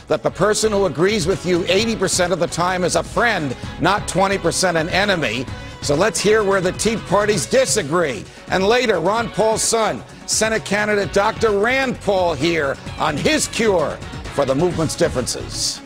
that the person who agrees with you 80% of the time is a friend, not 20% an enemy. So let's hear where the Tea Parties disagree. And later, Ron Paul's son, Senate candidate Dr. Rand Paul, here on his cure for the movement's differences.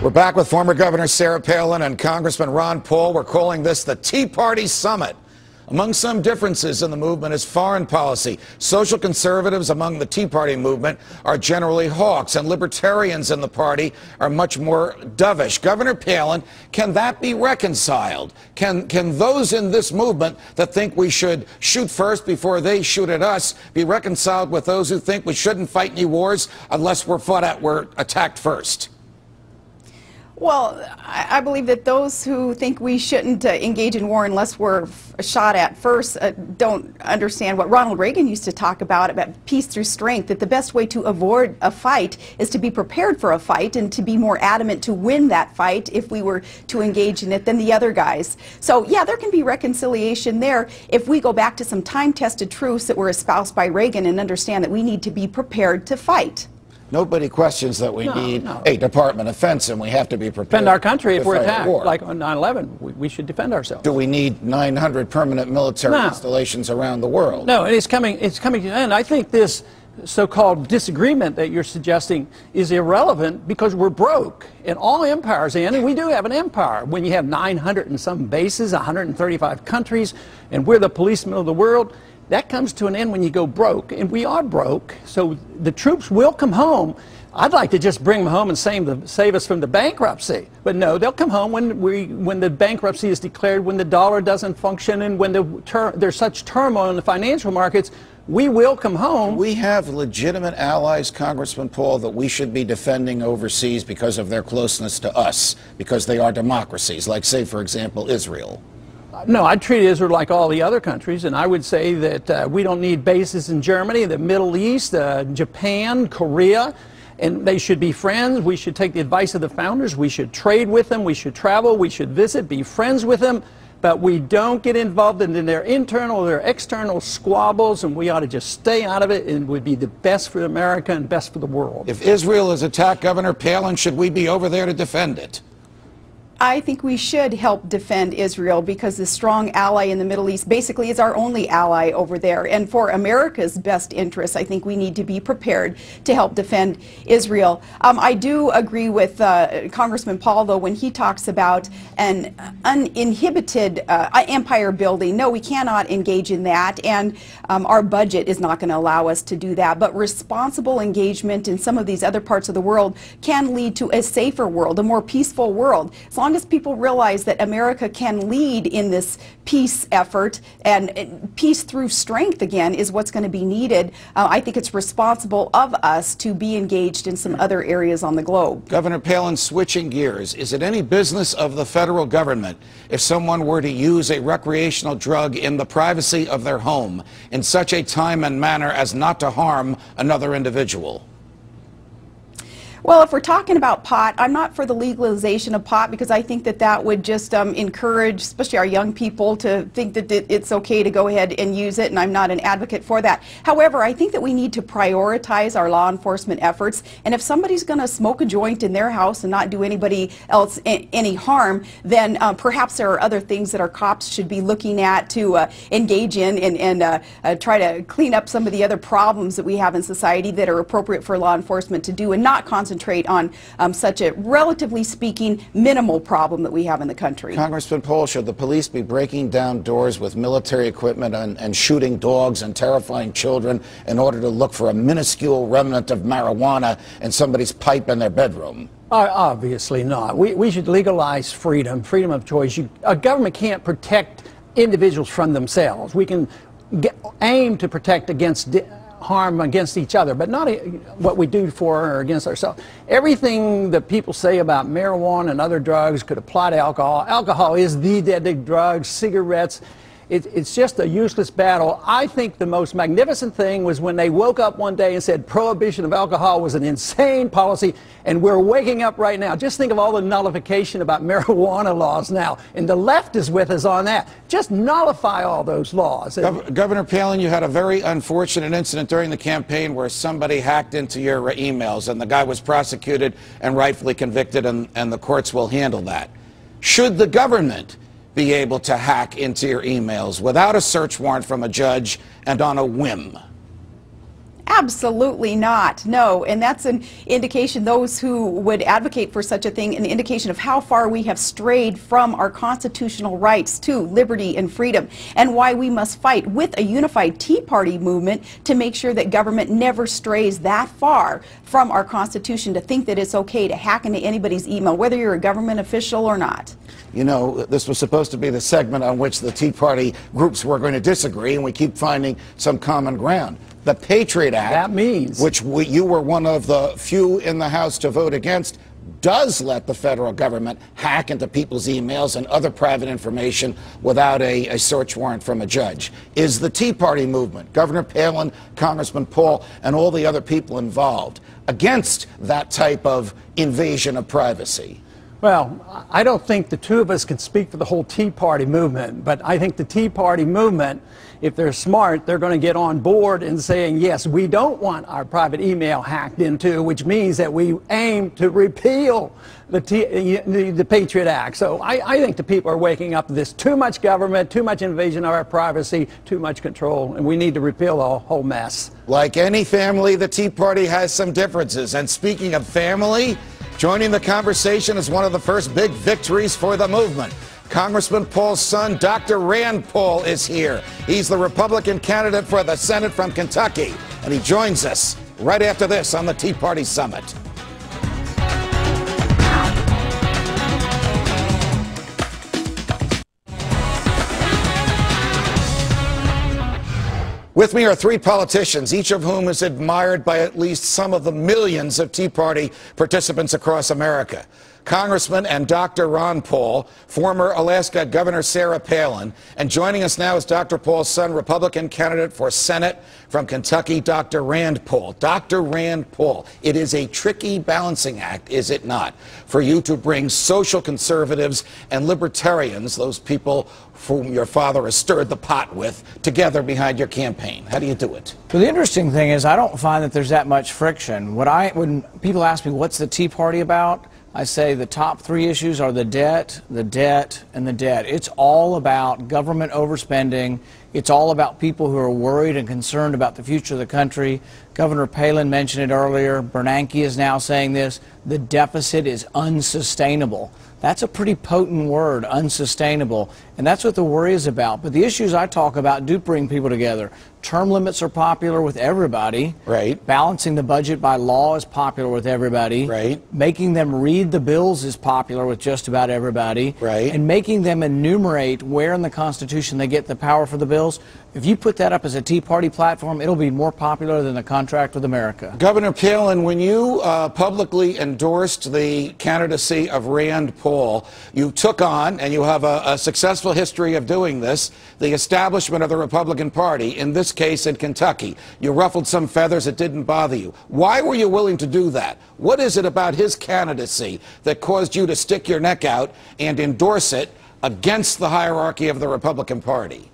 We're back with former Governor Sarah Palin and Congressman Ron Paul. We're calling this the Tea Party Summit. Among some differences in the movement is foreign policy. Social conservatives among the Tea Party movement are generally hawks, and libertarians in the party are much more dovish. Governor Palin, can that be reconciled? Can those in this movement that think we should shoot first before they shoot at us be reconciled with those who think we shouldn't fight any wars unless we're attacked first? Well, I believe that those who think we shouldn't engage in war unless we're shot at first don't understand what Ronald Reagan used to talk about peace through strength, that the best way to avoid a fight is to be prepared for a fight and to be more adamant to win that fight if we were to engage in it than the other guys. So, yeah, there can be reconciliation there if we go back to some time-tested truths that were espoused by Reagan and understand that we need to be prepared to fight. Nobody questions that we need a Department of Defense, and we have to be prepared. Defend our country if we're attacked, like on 9/11. We should defend ourselves. Do we need 900 permanent military installations around the world? No, it's coming to an end. I think this so-called disagreement that you're suggesting is irrelevant because we're broke. And all empires end, and we do have an empire. When you have 900 and some bases, 135 countries, and we're the policemen of the world, that comes to an end when you go broke, and we are broke. So the troops will come home. I'd like to just bring them home and save us from the bankruptcy. But no, they'll come home when the bankruptcy is declared, when the dollar doesn't function, and when there's such turmoil in the financial markets. We will come home. We have legitimate allies, Congressman Paul, that we should be defending overseas because of their closeness to us, because they are democracies, like, say, for example, Israel. No, I'd treat Israel like all the other countries, and I would say that we don't need bases in Germany, the Middle East, Japan, Korea, and they should be friends. We should take the advice of the founders. We should trade with them. We should travel. We should visit, be friends with them, but we don't get involved in their internal or their external squabbles, and we ought to just stay out of it, and it would be the best for America and best for the world. If Israel is attacked, Governor Palin, should we be over there to defend it? I think we should help defend Israel because the strong ally in the Middle East basically is our only ally over there. And for America's best interests, I think we need to be prepared to help defend Israel. I do agree with Congressman Paul, though, when he talks about an uninhibited empire building. No, we cannot engage in that, and our budget is not going to allow us to do that. But responsible engagement in some of these other parts of the world can lead to a safer world, a more peaceful world. As long as people realize that America can lead in this peace effort, and peace through strength, again, is what's going to be needed, I think it's responsible of us to be engaged in some other areas on the globe. Governor Palin, switching gears, is it any business of the federal government if someone were to use a recreational drug in the privacy of their home in such a time and manner as not to harm another individual? Well, if we're talking about pot, I'm not for the legalization of pot because I think that that would just encourage, especially our young people, to think that it's okay to go ahead and use it, and I'm not an advocate for that. However, I think that we need to prioritize our law enforcement efforts, and if somebody's going to smoke a joint in their house and not do anybody else any harm, then perhaps there are other things that our cops should be looking at to engage in and try to clean up some of the other problems that we have in society that are appropriate for law enforcement to do, and not concentrate on such a, relatively speaking, minimal problem that we have in the country. Congressman Paul, should the police be breaking down doors with military equipment and shooting dogs and terrifying children in order to look for a minuscule remnant of marijuana in somebody's pipe in their bedroom? Obviously not. We should legalize freedom of choice. A government can't protect individuals from themselves. We can aim to protect against harm against each other, but not what we do for or against ourselves. Everything that people say about marijuana and other drugs could apply to alcohol. Alcohol is the deadly drug, cigarettes, It's just a useless battle. I think the most magnificent thing was when they woke up one day and said prohibition of alcohol was an insane policy, and we're waking up right now. Just think of all the nullification about marijuana laws now, and the left is with us on that. Just nullify all those laws. Governor Palin, you had a very unfortunate incident during the campaign where somebody hacked into your emails, and the guy was prosecuted and rightfully convicted, and the courts will handle that. Should the government be able to hack into your emails without a search warrant from a judge and on a whim? Absolutely not. No, and that's an indication, those who would advocate for such a thing, an indication of how far we have strayed from our constitutional rights to liberty and freedom, and why we must fight with a unified Tea Party movement to make sure that government never strays that far from our Constitution to think that it's okay to hack into anybody's email, whether you're a government official or not. You know, this was supposed to be the segment on which the Tea Party groups were going to disagree, and we keep finding some common ground. The Patriot Act, that means, which you were one of the few in the House to vote against, does let the federal government hack into people's emails and other private information without a search warrant from a judge. Is the Tea Party movement, Governor Palin, Congressman Paul, and all the other people involved, against that type of invasion of privacy? Well, I don't think the two of us can speak for the whole Tea Party movement, but I think the Tea Party movement, if they're smart, they're going to get on board and saying, yes, we don't want our private email hacked into, which means that we aim to repeal the Patriot Act. So I think the people are waking up to this. Too much government, too much invasion of our privacy, too much control, and we need to repeal the whole mess. Like any family, the Tea Party has some differences. And speaking of family, joining the conversation is one of the first big victories for the movement. Congressman Paul's son, Dr. Rand Paul, is here. He's the Republican candidate for the Senate from Kentucky, and he joins us right after this on the Tea Party Summit. With me are three politicians, each of whom is admired by at least some of the millions of Tea Party participants across America. Congressman and Dr. Ron Paul, former Alaska Governor Sarah Palin, and joining us now is Dr. Paul's son, Republican candidate for Senate from Kentucky, Dr. Rand Paul. Dr. Rand Paul, it is a tricky balancing act, is it not, for you to bring social conservatives and libertarians, those people whom your father has stirred the pot with, together behind your campaign? How do you do it? Well, the interesting thing is I don't find that there's that much friction. When people ask me what's the Tea Party about, I say the top three issues are the debt, and the debt. It's all about government overspending. It's all about people who are worried and concerned about the future of the country. Governor Palin mentioned it earlier. Bernanke is now saying this. The deficit is unsustainable. That's a pretty potent word, unsustainable, and that's what the worry is about. But the issues I talk about do bring people together. Term limits are popular with everybody. Right. Balancing the budget by law is popular with everybody. Right. Making them read the bills is popular with just about everybody. Right. And making them enumerate where in the Constitution they get the power for the bills. If you put that up as a Tea Party platform, it'll be more popular than the contract with America. Governor Palin, when you publicly endorsed the candidacy of Rand Paul, you took on, and you have a successful history of doing this, the establishment of the Republican Party, in this case in Kentucky. You ruffled some feathers, it didn't bother you. Why were you willing to do that? What is it about his candidacy that caused you to stick your neck out and endorse it against the hierarchy of the Republican Party?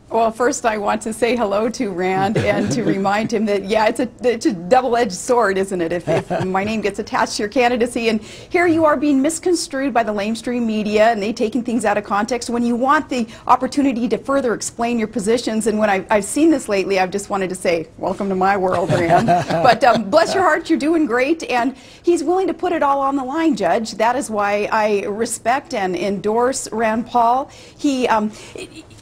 Well, first I want to say hello to Rand and to remind him that, yeah, it's a double-edged sword, isn't it, if my name gets attached to your candidacy. And here you are being misconstrued by the lamestream media, and they taking things out of context when you want the opportunity to further explain your positions. And when I've seen this lately, I've just wanted to say, welcome to my world, Rand. But bless your heart, you're doing great. And he's willing to put it all on the line, Judge. That is why I respect and endorse Rand Paul.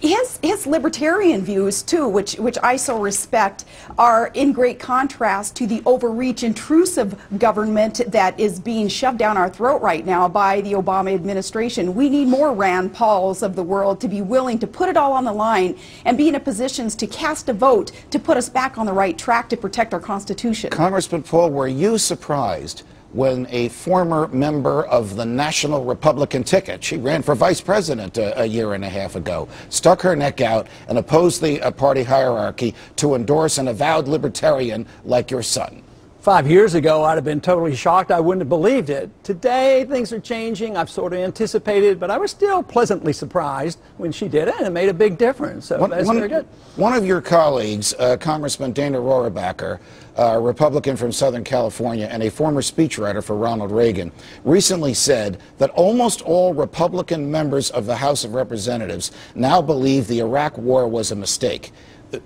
His libertarian views, too, which I so respect, are in great contrast to the overreach, intrusive government that is being shoved down our throat right now by the Obama administration. We need more Rand Pauls of the world to be willing to put it all on the line and be in a position to cast a vote to put us back on the right track to protect our Constitution. Congressman Paul, were you surprised when a former member of the National Republican ticket, she ran for vice president a year and a half ago, stuck her neck out and opposed the party hierarchy to endorse an avowed libertarian like your son? 5 years ago, I'd have been totally shocked. I wouldn't have believed it. Today, things are changing. I've sort of anticipated, but I was still pleasantly surprised when she did it, and it made a big difference. So that's very good. One of your colleagues, Congressman Dana Rohrabacher, a Republican from Southern California and a former speechwriter for Ronald Reagan, recently said that almost all Republican members of the House of Representatives now believe the Iraq War was a mistake.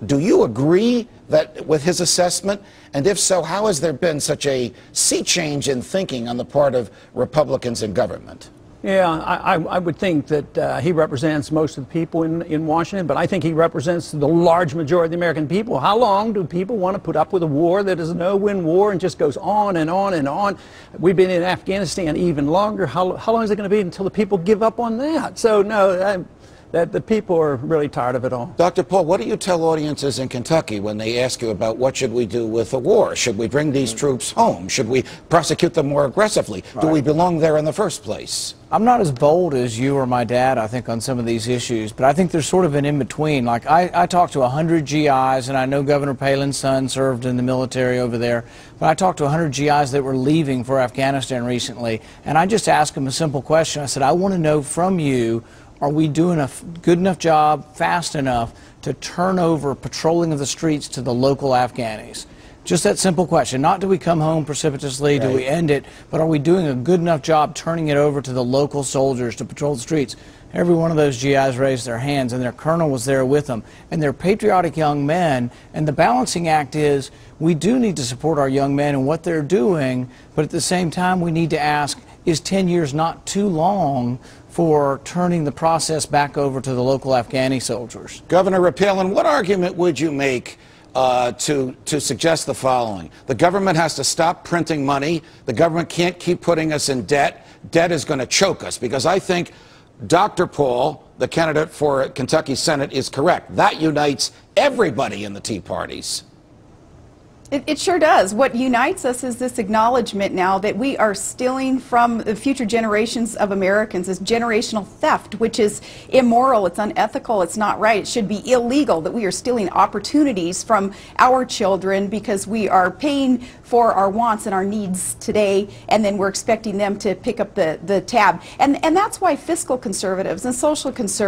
Do you agree with his assessment? And if so, how has there been such a sea change in thinking on the part of Republicans in government? Yeah, I would think that he represents most of the people in Washington, but I think he represents the large majority of the American people. How long do people want to put up with a war that is a no-win war and just goes on and on and on? We've been in Afghanistan even longer. How long is it going to be until the people give up on that? So, no, that the people are really tired of it all. Dr. Paul, what do you tell audiences in Kentucky when they ask you about what should we do with the war? Should we bring these troops home? Should we prosecute them more aggressively? Right. Do we belong there in the first place? I'm not as bold as you or my dad, I think, on some of these issues, but I think there's sort of an in-between. Like, I talked to 100 GIs, and I know Governor Palin's son served in the military over there, but I talked to 100 GIs that were leaving for Afghanistan recently, and I just asked them a simple question. I said, I want to know from you, are we doing a good enough job, fast enough, to turn over patrolling of the streets to the local Afghanis? Just that simple question. Not do we come home precipitously, do we end it, but are we doing a good enough job turning it over to the local soldiers to patrol the streets? Every one of those GIs raised their hands, and their colonel was there with them. And they're patriotic young men, and the balancing act is we do need to support our young men and what they're doing, but at the same time we need to ask, is 10 years not too long for turning the process back over to the local Afghani soldiers? Governor Palin, what argument would you make to suggest the following? The government has to stop printing money. The government can't keep putting us in debt. Debt is going to choke us, because I think Dr. Paul, the candidate for Kentucky Senate, is correct. That unites everybody in the Tea Parties. It sure does. What unites us is this acknowledgement now that we are stealing from the future generations of Americans, this generational theft, which is immoral, it's unethical, it's not right, it should be illegal, that we are stealing opportunities from our children because we are paying for our wants and our needs today, and then we're expecting them to pick up the tab. And that's why fiscal conservatives and social conservatives